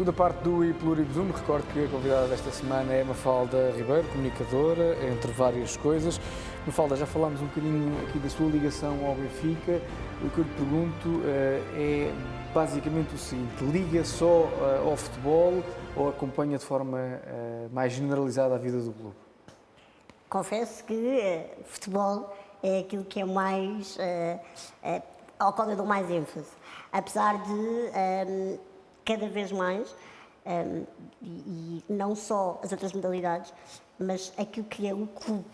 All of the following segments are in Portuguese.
Segunda parte do E Pluribuzum. Recordo que a convidada desta semana é Mafalda Ribeiro, comunicadora, entre várias coisas. Mafalda, já falámos um bocadinho aqui da sua ligação ao Benfica. O que eu lhe pergunto é basicamente o seguinte: liga só ao futebol ou acompanha de forma mais generalizada a vida do clube? Confesso que futebol é aquilo que é mais, ao qual eu dou mais ênfase. Apesar de cada vez mais, e não só as outras modalidades, mas aquilo que é o clube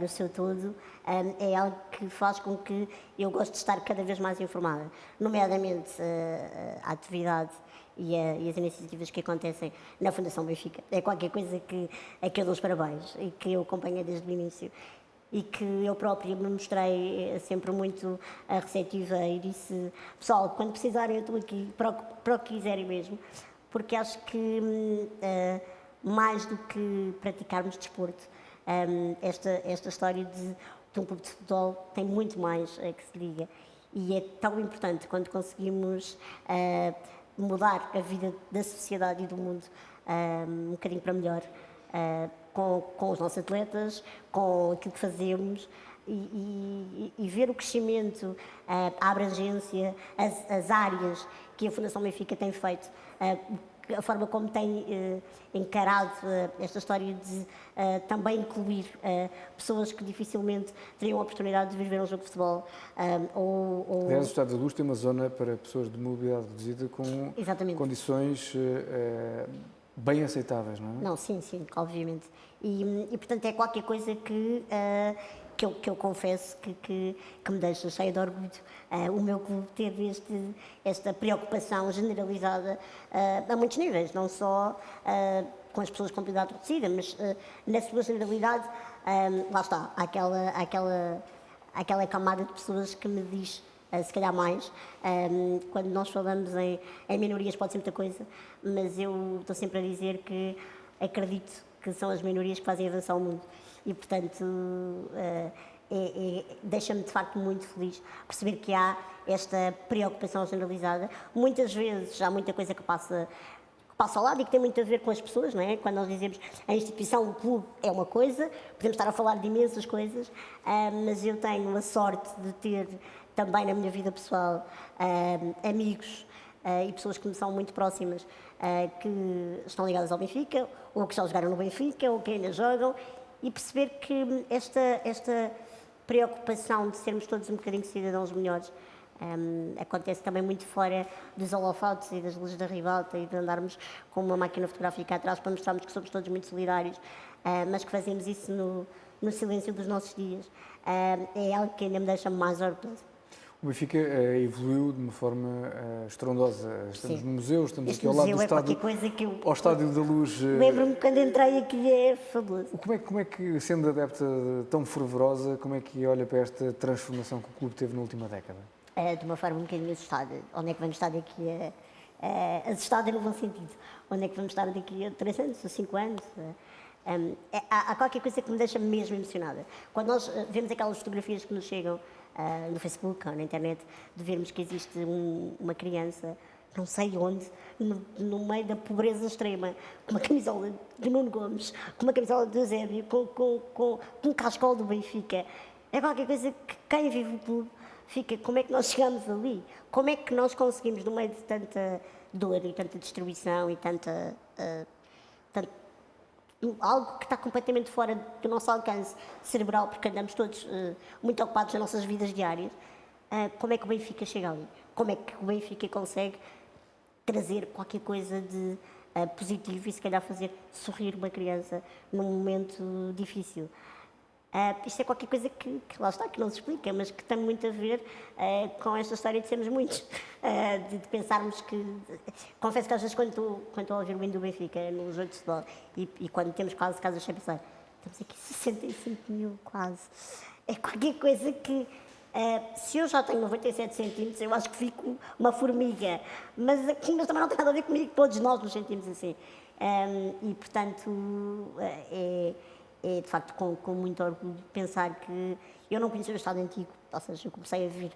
no seu todo, é algo que faz com que eu goste de estar cada vez mais informada, nomeadamente a atividade e as iniciativas que acontecem na Fundação Benfica. É qualquer coisa a que eu dou os parabéns e que eu acompanho desde o início e que eu própria me mostrei sempre muito receptiva e disse: pessoal, quando precisarem eu estou aqui para o que quiserem mesmo, porque acho que mais do que praticarmos desporto, esta história de um clube de futebol tem muito mais que se liga, e é tão importante quando conseguimos mudar a vida da sociedade e do mundo um bocadinho para melhor, com os nossos atletas, com aquilo que fazemos, e ver o crescimento, a abrangência, as áreas que a Fundação Benfica tem feito, a forma como tem encarado esta história de também incluir pessoas que dificilmente teriam a oportunidade de vir ver um jogo de futebol. Aliás, o Estádio da Luz tem uma zona para pessoas de mobilidade reduzida com Exatamente. condições bem aceitáveis, não é? Não, sim, obviamente. E portanto é qualquer coisa que eu confesso que me deixa cheia de orgulho. O meu clube ter esta preocupação generalizada a muitos níveis, não só com as pessoas com mobilidade reduzida, mas na sua generalidade. Lá está, aquela camada de pessoas que me diz, se calhar mais, quando nós falamos em minorias pode ser muita coisa, mas eu estou sempre a dizer que acredito que são as minorias que fazem avançar o mundo, e portanto deixa-me de facto muito feliz perceber que há esta preocupação generalizada. Muitas vezes há muita coisa que passa ao lado e que tem muito a ver com as pessoas, não é? Quando nós dizemos a instituição, o clube é uma coisa, podemos estar a falar de imensas coisas, mas eu tenho a sorte de ter também na minha vida pessoal amigos e pessoas que me são muito próximas, que estão ligadas ao Benfica, ou que já jogaram no Benfica, ou que ainda jogam, e perceber que esta preocupação de sermos todos um bocadinho cidadãos melhores acontece também muito fora dos holofotes e das luzes da ribalta e de andarmos com uma máquina fotográfica atrás para mostrarmos que somos todos muito solidários, mas que fazemos isso no silêncio dos nossos dias. É algo que ainda me deixa mais orgulhoso. O Benfica evoluiu de uma forma estrondosa. Estamos no museu, estamos este aqui ao lado do estádio. Ao Estádio da Luz. Lembro-me quando entrei aqui, é fabuloso. Como é que, sendo adepta tão fervorosa, como é que olha para esta transformação que o clube teve na última década? De uma forma um bocadinho assustada. Onde é que vamos estar daqui assustada no bom sentido. Onde é que vamos estar daqui a 3 anos, ou 5 anos? Há qualquer coisa que me deixa mesmo emocionada. Quando nós vemos aquelas fotografias que nos chegam no Facebook ou na internet, de vermos que existe uma criança, não sei onde, no meio da pobreza extrema, com uma camisola de Nuno Gomes, com uma camisola de Eusébio, com um cascol do Benfica. É qualquer coisa que quem vive o clube fica: como é que nós chegamos ali? Como é que nós conseguimos, no meio de tanta dor e tanta destruição e algo que está completamente fora do nosso alcance cerebral, porque andamos todos muito ocupados nas nossas vidas diárias, como é que o Benfica chega ali? Como é que o Benfica consegue trazer qualquer coisa de positivo e se calhar fazer sorrir uma criança num momento difícil? Isto é qualquer coisa que lá está, que não se explica, mas que tem muito a ver com esta história de sermos muitos, de pensarmos que... Confesso que às vezes quando estou a ouvir o hino do Benfica no jogo de futebol e quando temos quase casas cheias, pensar: temos aqui 65 mil quase. É qualquer coisa que... se eu já tenho 97 centímetros, eu acho que fico uma formiga, mas também não tem nada a ver comigo, todos nós nos sentimos assim. E portanto é de facto com muito orgulho pensar que eu não conhecia o Estado Antigo, ou seja, eu comecei a vir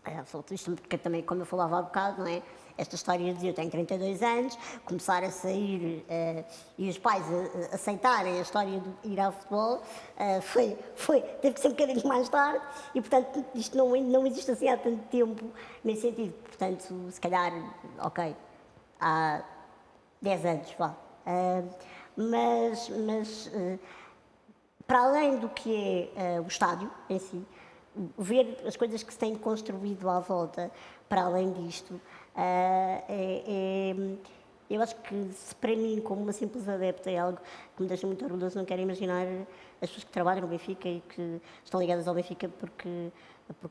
É absoluto, isto porque também, como eu falava há bocado, não é? Esta história de eu tenho 32 anos, começar a sair e os pais aceitarem a história de ir ao futebol, teve que ser um bocadinho mais tarde e, portanto, isto não existe assim há tanto tempo nesse sentido. Portanto, se calhar, ok, há 10 anos, vá. Para além do que é o estádio em si, ver as coisas que se têm construído à volta, para além disto, eu acho que se para mim, como uma simples adepta, é algo que me deixa muito orgulhoso, não quero imaginar as pessoas que trabalham no Benfica e que estão ligadas ao Benfica porque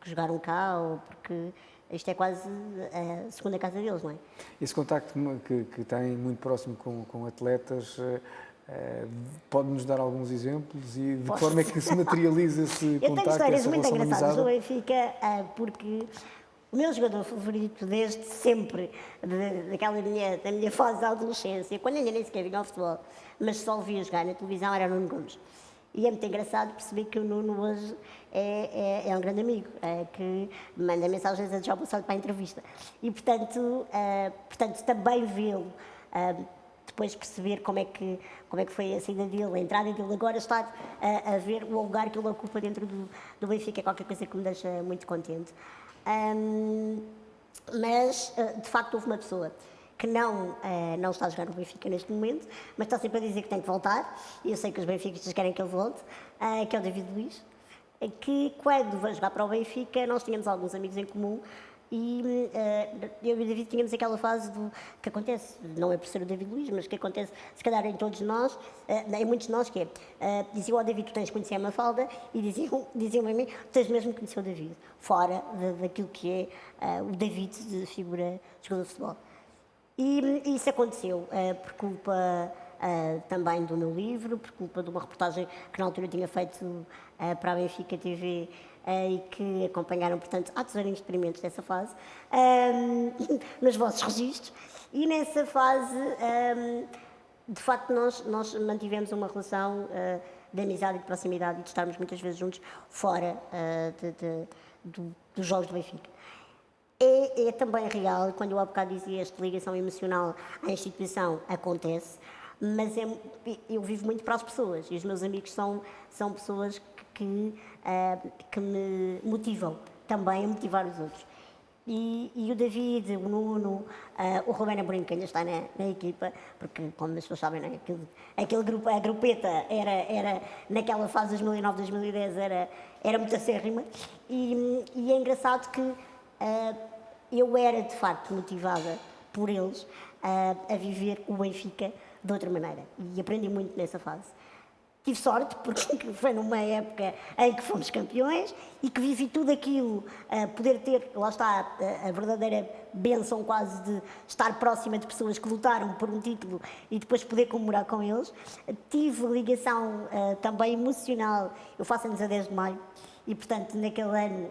jogaram cá ou porque isto é quase a segunda casa deles, não é? Esse contacto que tem muito próximo com atletas, pode-nos dar alguns exemplos e de que forma é que se materializa esse Eu tenho contacto, histórias essa muito relação engraçadas amizade? no Benfica, porque o meu jogador favorito desde sempre, da minha fase da adolescência, quando ainda nem sequer vinha ao futebol, mas só o via jogar na televisão, era o Nuno Gomes. E é muito engraçado perceber que o Nuno hoje é um grande amigo, que manda mensagens a desejar boa sorte para a entrevista. E, portanto também vê-lo, depois perceber como é que foi a saída dele, a entrada dele, agora estar a ver o lugar que ele ocupa dentro do Benfica, é qualquer coisa que me deixa muito contente. Mas, de facto, houve uma pessoa que não está a jogar no Benfica neste momento, mas está sempre a dizer que tem que voltar, e eu sei que os benfiquistas querem que ele volte, que é o David Luiz, que quando veio jogar para o Benfica, nós tínhamos alguns amigos em comum, e eu e o David tínhamos aquela fase do que acontece, não é por ser o David Luiz, mas que acontece se calhar em todos nós, em muitos de nós, que é, diziam ao David, tu tens de conhecer a Mafalda, e diziam a mim, tu tens mesmo que conhecer o David, fora daquilo que é o David de figura de jogador de futebol. E isso aconteceu por culpa também do meu livro, por culpa de uma reportagem que na altura eu tinha feito para a Benfica TV e que acompanharam, portanto, há tesourinhos experimentos dessa fase, nos vossos registros. E nessa fase, de facto, nós mantivemos uma relação de amizade e de proximidade e de estarmos muitas vezes juntos fora dos jogos do Benfica. É também real, quando eu há bocado dizia esta ligação emocional à instituição, acontece, mas eu vivo muito para as pessoas e os meus amigos são pessoas que me motivam também a motivar os outros. E o David, o Nuno, o Rubén Amorim, que ainda está na equipa, porque, como as pessoas sabem, né, aquele grupo, a grupeta era naquela fase de 2009, 2010, era muito acérrima, e é engraçado que eu era, de facto, motivada por eles a viver o Benfica de outra maneira. E aprendi muito nessa fase. Tive sorte, porque foi numa época em que fomos campeões e que vivi tudo aquilo, poder ter, lá está, a verdadeira bênção quase de estar próxima de pessoas que lutaram por um título e depois poder comemorar com eles. Tive ligação também emocional, eu faço anos a 10 de maio, e, portanto, naquele ano,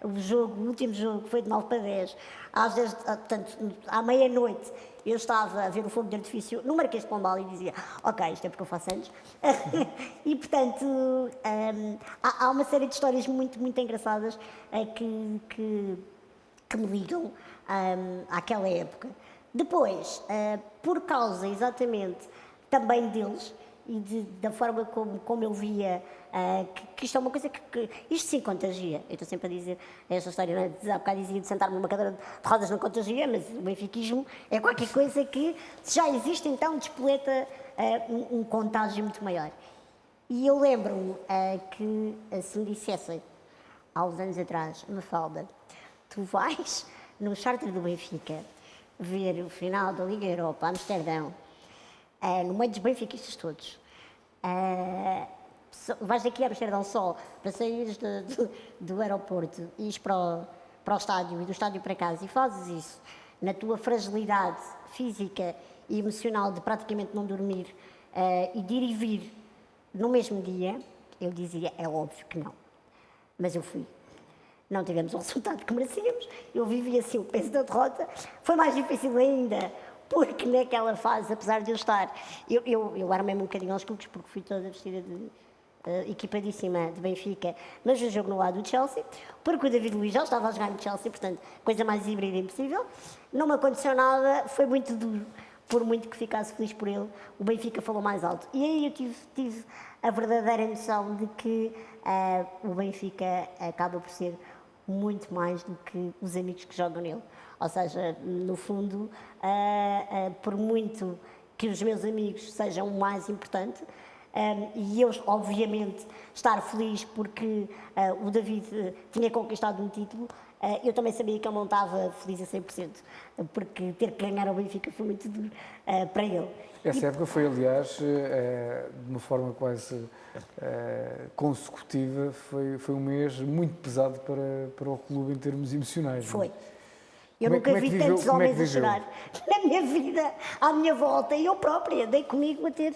o último jogo foi de 9 para 10. Portanto, à meia-noite, eu estava a ver o fogo de artifício no Marquês de Pombal e dizia, ok, isto é porque eu faço anos. E, portanto, há uma série de histórias muito, muito engraçadas que me ligam àquela época. Depois, por causa exatamente também deles, e da forma como eu via que isto é uma coisa que isto sim contagia. Eu estou sempre a dizer esta história, não é? Há bocado dizia de sentar-me numa cadeira de rodas não contagia, mas o benfiquismo é qualquer coisa que, se já existe, então despoleta um contágio muito maior. E eu lembro-me que se me dissessem há uns anos atrás, Mafalda, tu vais no charter do Benfica ver o final da Liga Europa, Amsterdão, no meio dos benfiquistas todos. Vais daqui a Amsterdão só para saíres do aeroporto e ires para o estádio e do estádio para casa e fazes isso na tua fragilidade física e emocional de praticamente não dormir e de ir e vir no mesmo dia, eu dizia, é óbvio que não. Mas eu fui. Não tivemos o resultado que merecíamos, eu vivi assim o peso da derrota. Foi mais difícil ainda, porque naquela fase, apesar de eu estar... Eu armei-me um bocadinho aos cucos, porque fui toda vestida equipadíssima de Benfica, mas o jogo no lado do Chelsea, porque o David Luiz já estava a jogar no Chelsea, portanto, coisa mais híbrida impossível. Não me aconteceu nada, foi muito duro, por muito que ficasse feliz por ele, o Benfica falou mais alto. E aí eu tive a verdadeira noção de que o Benfica acaba por ser muito mais do que os amigos que jogam nele. Ou seja, no fundo, por muito que os meus amigos sejam o mais importante, e eu, obviamente, estar feliz porque o David tinha conquistado um título, eu também sabia que ele não estava feliz a 100%, porque ter que ganhar ao Benfica foi muito duro para ele. Essa época foi, aliás, de uma forma quase consecutiva, foi um mês muito pesado para o clube em termos emocionais. Foi. Não é? Eu nunca vi tantos homens a chorar viveu? na minha vida, à minha volta, e eu própria dei comigo a ter,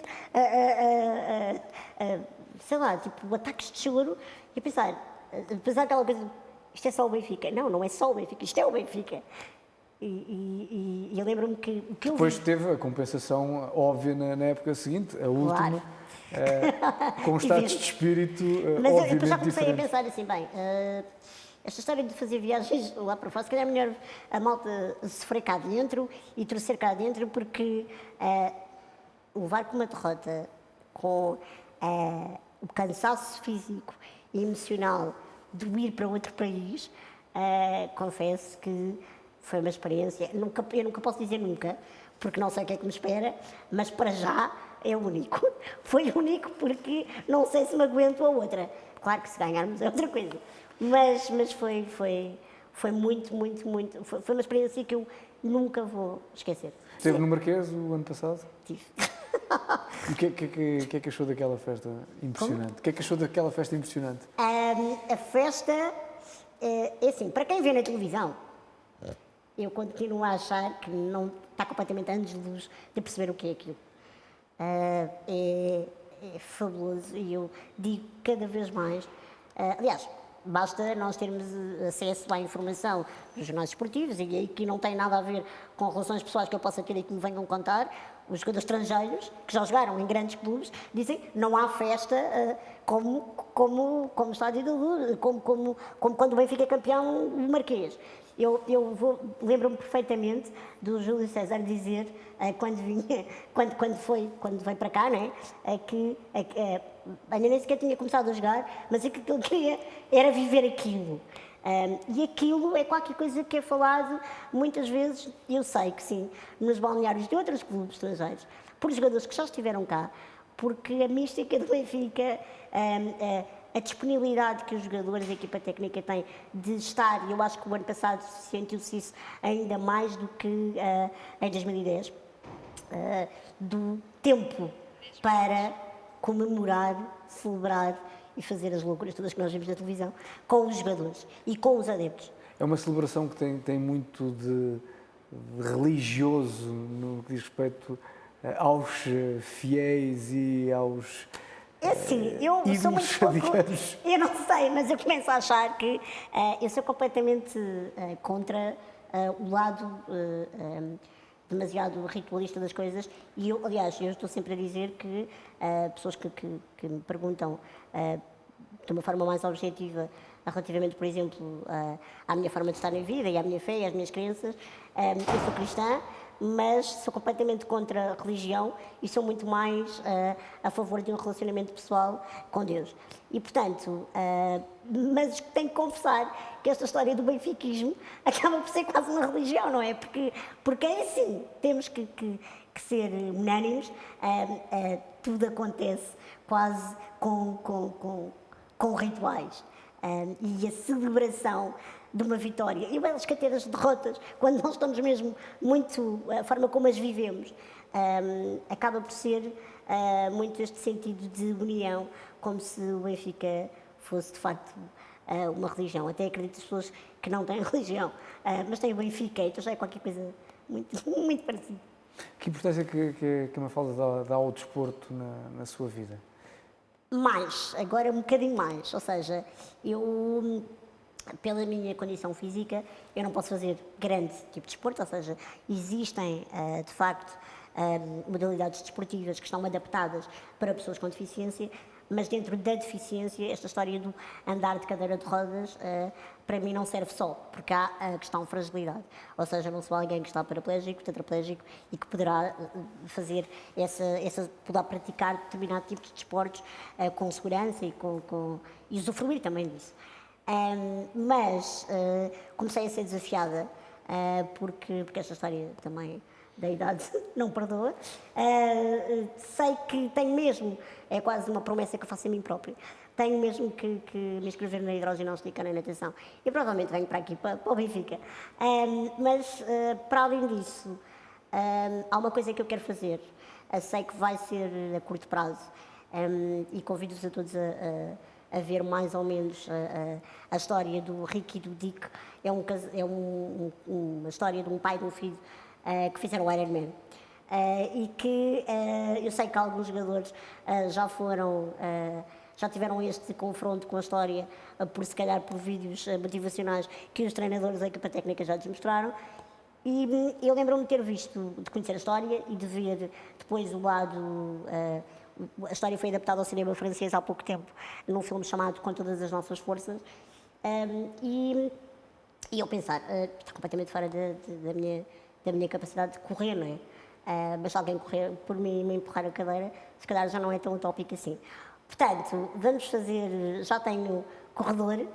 sei lá, tipo, ataques de choro, e a pensar aquela coisa, isto é só o Benfica. Não, não é só o Benfica, isto é o Benfica. E eu lembro-me que o que eu Depois vi... teve a compensação óbvia na época seguinte, a última, Claro. com estados de espírito Mas eu obviamente já comecei diferentes. a pensar assim, bem, esta história de fazer viagens lá para fora, se calhar é melhor a malta sofrer cá dentro e torcer cá dentro, porque levar com uma derrota, com o cansaço físico e emocional de ir para outro país, confesso que foi uma experiência, eu nunca posso dizer nunca, porque não sei o que é que me espera, mas para já é único. Foi único porque não sei se me aguento a outra. Claro que se ganharmos é outra coisa. Mas foi muito, foi uma experiência que eu nunca vou esquecer. Esteve no Marquês o ano passado? Tive. E o que é que achou daquela festa impressionante? O que é que achou daquela festa impressionante? A festa, é assim, para quem vê na televisão, eu continuo a achar que não está completamente anos-luz de perceber o que é aquilo. É fabuloso e eu digo cada vez mais. Aliás, basta nós termos acesso à informação dos jornais esportivos, e aí que não tem nada a ver com relações pessoais que eu possa ter e que me venham contar. Os jogadores estrangeiros, que já jogaram em grandes clubes, dizem que não há festa como estádio da Luz, como quando o Benfica é campeão do Marquês. Lembro-me perfeitamente do Júlio César dizer, quando veio para cá, né, que ainda nem sequer tinha começado a jogar, mas que ele queria era viver aquilo. E aquilo é qualquer coisa que é falado muitas vezes, eu sei que sim, nos balneários de outros clubes estrangeiros, por jogadores que já estiveram cá, porque a mística do Benfica, a disponibilidade que os jogadores, a equipa técnica tem de estar, e eu acho que o ano passado sentiu-se isso ainda mais do que em 2010, do tempo para comemorar, celebrar e fazer as loucuras todas que nós vimos na televisão com os jogadores e com os adeptos. É uma celebração que tem muito de religioso no que diz respeito aos fiéis e aos É assim, eu sou muito pouco, eu não sei, mas eu começo a achar que eu sou completamente contra o lado demasiado ritualista das coisas, e eu, aliás, eu estou sempre a dizer que pessoas que me perguntam de uma forma mais objetiva relativamente, por exemplo, à minha forma de estar na vida e à minha fé e às minhas crenças, eu sou cristã, mas sou completamente contra a religião e sou muito mais a favor de um relacionamento pessoal com Deus. E, portanto, mas tenho que confessar que esta história do benfiquismo acaba por ser quase uma religião, não é? Porque é assim, temos que ser unânimes, tudo acontece quase com rituais. E a celebração de uma vitória e elas que ter as derrotas, quando nós estamos mesmo muito, a forma como as vivemos, acaba por ser muito este sentido de união, como se o Benfica fosse de facto uma religião. Até acredito que as pessoas que não têm religião, mas têm o Benfica, então já é qualquer coisa muito parecida. Que importância que a Mafalda dá ao desporto na sua vida? Mais, agora um bocadinho mais, ou seja, eu, pela minha condição física, eu não posso fazer grande tipo de desporto, ou seja, existem, de facto, modalidades desportivas que estão adaptadas para pessoas com deficiência, mas dentro da deficiência, esta história do andar de cadeira de rodas, para mim não serve só, porque há a questão de fragilidade. Ou seja, não sou alguém que está paraplégico, tetraplégico e que poderá fazer poderá praticar determinado tipo de desportos com segurança e usufruir também disso. Mas comecei a ser desafiada porque esta história também da idade não perdoa. Sei que tenho mesmo, é quase uma promessa que eu faço a mim própria, tenho mesmo que me inscrever na hidroginástica na natação e provavelmente venho para aqui, para o Benfica. Mas para além disso, há uma coisa que eu quero fazer, sei que vai ser a curto prazo e convido-vos a todos a ver mais ou menos a história do Rick e do Dick. É uma história de um pai e de um filho que fizeram o Ironman. E que eu sei que alguns jogadores já tiveram este confronto com a história, se calhar por vídeos motivacionais que os treinadores da equipa técnica já lhes mostraram. E eu lembro-me de ter visto, de conhecer a história e de ver depois o lado. A história foi adaptada ao cinema francês há pouco tempo, num filme chamado Com Todas as Nossas Forças. E eu pensar, está completamente fora da minha capacidade de correr, não é? Mas se alguém correr por mim e me empurrar a cadeira, se calhar já não é tão utópico assim. Portanto, vamos fazer, já tenho corredor,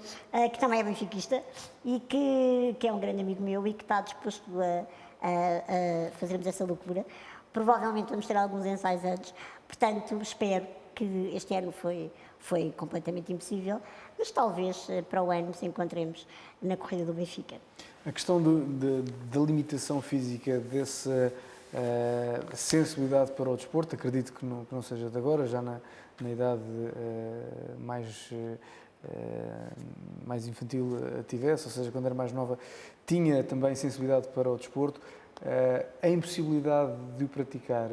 que também é benfiquista e que é um grande amigo meu e que está disposto a fazermos essa loucura. Provavelmente vamos ter alguns ensaios antes, portanto, espero que este ano foi completamente impossível, mas talvez para o ano nos encontremos na corrida do Benfica. A questão da limitação física, dessa sensibilidade para o desporto, acredito que não seja de agora, já na idade mais infantil tivesse, ou seja, quando era mais nova, tinha também sensibilidade para o desporto. A impossibilidade de o praticar,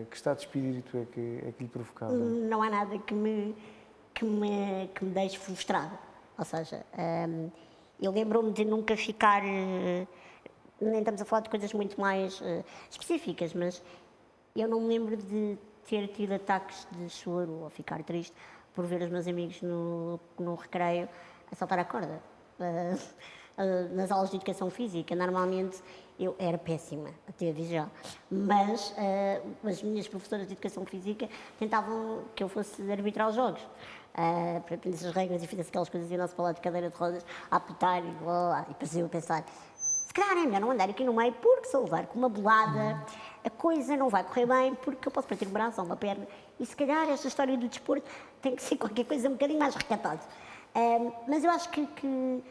que estado de espírito é que lhe provocava? Não há nada que me deixe frustrada. Ou seja, eu lembro-me de nunca ficar, nem estamos a falar de coisas muito mais específicas, mas eu não me lembro de ter tido ataques de choro ou ficar triste por ver os meus amigos no recreio a saltar a corda. Nas aulas de educação física, normalmente eu era péssima, até a já, mas as minhas professoras de educação física tentavam que eu fosse arbitrar os jogos, para aprender as regras e fizesse aquelas coisas e não-se falar de cadeira de rodas, a apitar e blá, e depois eu pensar, se calhar é melhor não andar aqui no meio, porque se eu levar com uma bolada, a coisa não vai correr bem, porque eu posso partir um braço ou uma perna, e se calhar esta história do desporto tem que ser qualquer coisa um bocadinho mais recatado. Mas eu acho que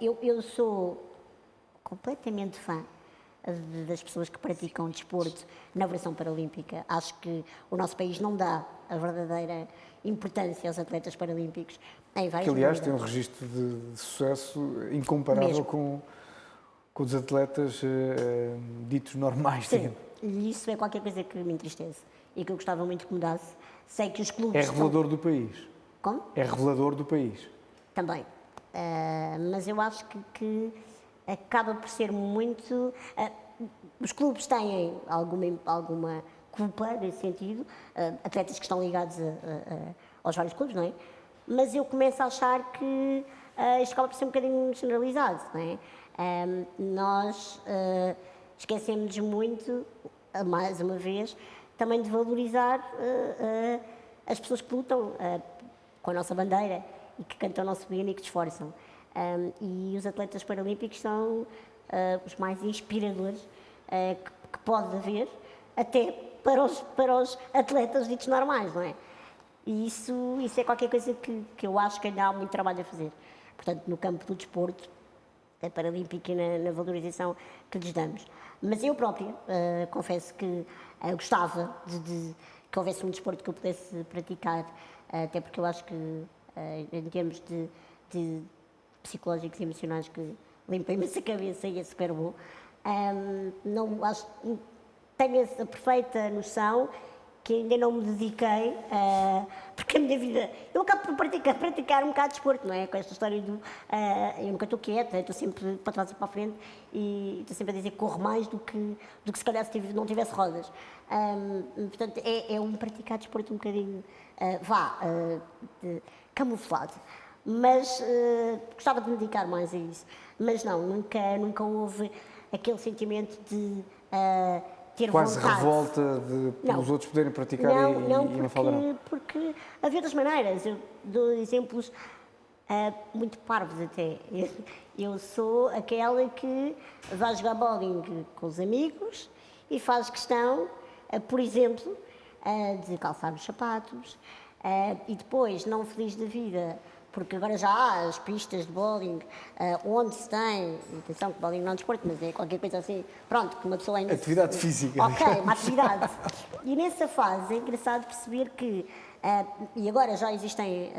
eu sou completamente fã das pessoas que praticam desporto na versão paralímpica. Acho que o nosso país não dá a verdadeira importância aos atletas paralímpicos em vários Que, aliás, tem um registro de sucesso incomparável com os atletas ditos normais. Sim, e isso é qualquer coisa que me entristece e que eu gostava muito que mudasse. Sei que os clubes É revelador do país. Como? É revelador do país. Também. Mas eu acho que acaba por ser muito... os clubes têm alguma culpa nesse sentido, atletas que estão ligados aos vários clubes, não é? Mas eu começo a achar que isto acaba por ser um bocadinho generalizado, não é? Nós esquecemos muito, mais uma vez, também de valorizar as pessoas que lutam com a nossa bandeira e que cantam o nosso hino e que te esforçam. E os atletas paralímpicos são os mais inspiradores que pode haver, até para os atletas ditos normais, não é? E isso é qualquer coisa que eu acho que ainda há muito trabalho a fazer. Portanto, no campo do desporto paralímpico e na valorização que lhes damos. Mas eu própria confesso que gostava de que houvesse um desporto que eu pudesse praticar, até porque eu acho que em termos de psicológicos e emocionais que limpa imensa cabeça e é super bom. Não, tenho essa perfeita noção que ainda não me dediquei, porque a minha vida, eu acabo por praticar um bocado de desporto, não é? Com esta história do, eu nunca estou quieta, estou sempre para trás e para a frente e estou sempre a dizer que corro mais do que se calhar se não tivesse rodas. Portanto, é um praticar desporto um bocadinho, camuflado. Mas gostava de me dedicar mais a isso. Mas não, nunca houve aquele sentimento de ter Quase vontade. revolta pelos outros poderem praticar e Mafalda não? Porque havia outras maneiras. Eu dou exemplos muito parvos até. Eu sou aquela que vai jogar bowling com os amigos e faz questão, por exemplo, de calçar os sapatos e depois, não feliz da vida, porque agora já há as pistas de bowling, onde se tem, atenção que bowling não é desporto, mas é qualquer coisa assim, pronto, que uma pessoa ainda... Atividade física. Ok, uma atividade. E nessa fase é engraçado perceber que, e agora já existem,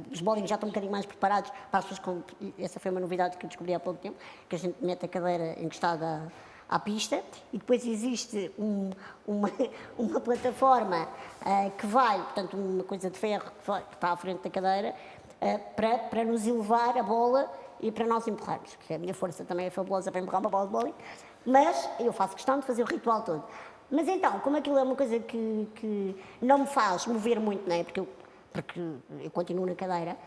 os bowling já estão um bocadinho mais preparados para as pessoas com... Essa foi uma novidade que eu descobri há pouco tempo, que a gente mete a cadeira encostada à pista e depois existe uma plataforma que vai, portanto uma coisa de ferro que está à frente da cadeira, para nos elevar a bola e para nós empurrarmos, que a minha força também é fabulosa para empurrar uma bola de bowling, mas eu faço questão de fazer o ritual todo. Mas então, como aquilo é uma coisa que não me faz mover muito, não é? Porque eu continuo na cadeira,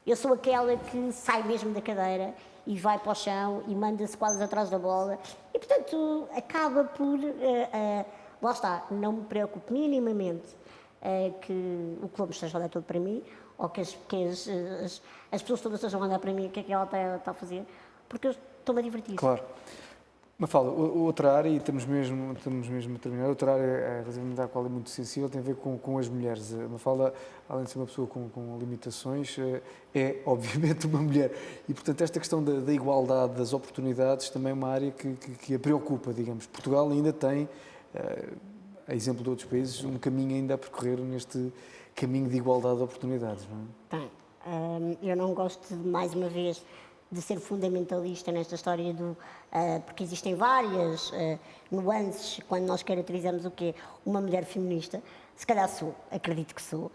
eu sou aquela que sai mesmo da cadeira e vai para o chão e manda-se quase atrás da bola e, portanto, acaba por, lá está, não me preocupo minimamente que o clube esteja a olhar todo para mim ou que as pessoas todas estejam a olhar para mim o que é que ela está a fazer, porque eu estou-me a divertir. Claro. Mafalda, outra área, e estamos mesmo a terminar, outra área relativamente à qual é muito sensível, tem a ver com as mulheres. A Mafalda, além de ser uma pessoa com limitações, é obviamente uma mulher. E, portanto, esta questão da igualdade das oportunidades também é uma área que a preocupa, digamos. Portugal ainda tem, a exemplo de outros países, um caminho ainda a percorrer neste caminho de igualdade de oportunidades, não é? Tem. Eu não gosto, mais uma vez, de ser fundamentalista nesta história porque existem várias nuances quando nós caracterizamos o quê? Uma mulher feminista. Se calhar sou, acredito que sou,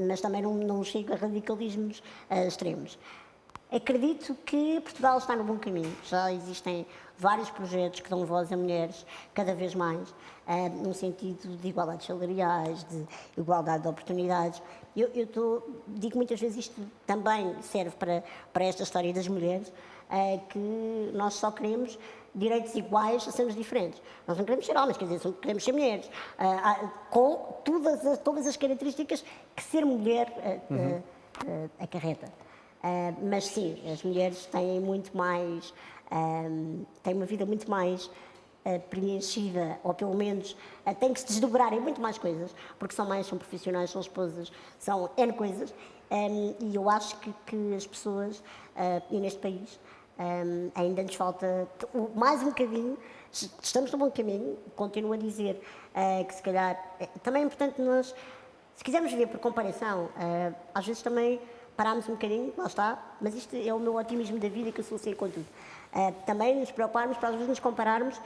mas também não chego a radicalismos extremos. Acredito que Portugal está no bom caminho. Já existem vários projetos que dão voz a mulheres, cada vez mais, num sentido de igualdades salariais, de igualdade de oportunidades. Digo muitas vezes isto também serve para esta história das mulheres, que nós só queremos direitos iguais a sermos diferentes. Nós não queremos ser homens, quer dizer, queremos ser mulheres, com todas as características que ser mulher acarreta. Mas sim, as mulheres têm muito mais, têm uma vida muito mais preenchida, ou pelo menos têm que se desdobrar em muito mais coisas, porque são mães, são profissionais, são esposas, são N coisas, e eu acho que as pessoas, e neste país, ainda nos falta mais um bocadinho, estamos no bom caminho, continuo a dizer que se calhar, também é importante nós, se quisermos ver por comparação, às vezes também parámos um bocadinho, lá está, mas isto é o meu otimismo da vida que eu sou assim com tudo. Também nos preocuparmos, para às vezes nos compararmos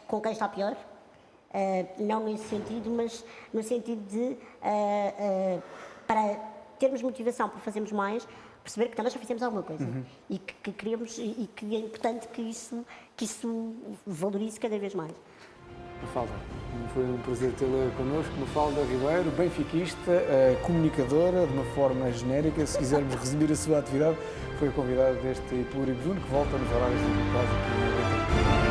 com quem está pior, não nesse sentido, mas no sentido de, para termos motivação para fazermos mais, perceber que também já fizemos alguma coisa e que queremos e que é importante que isso valorize cada vez mais. Mafalda, foi um prazer tê-la connosco. Mafalda Ribeiro, benfiquista, comunicadora, de uma forma genérica. Se quisermos resumir a sua atividade, foi a convidada deste Pluribuno, que volta nos horários habituais aqui no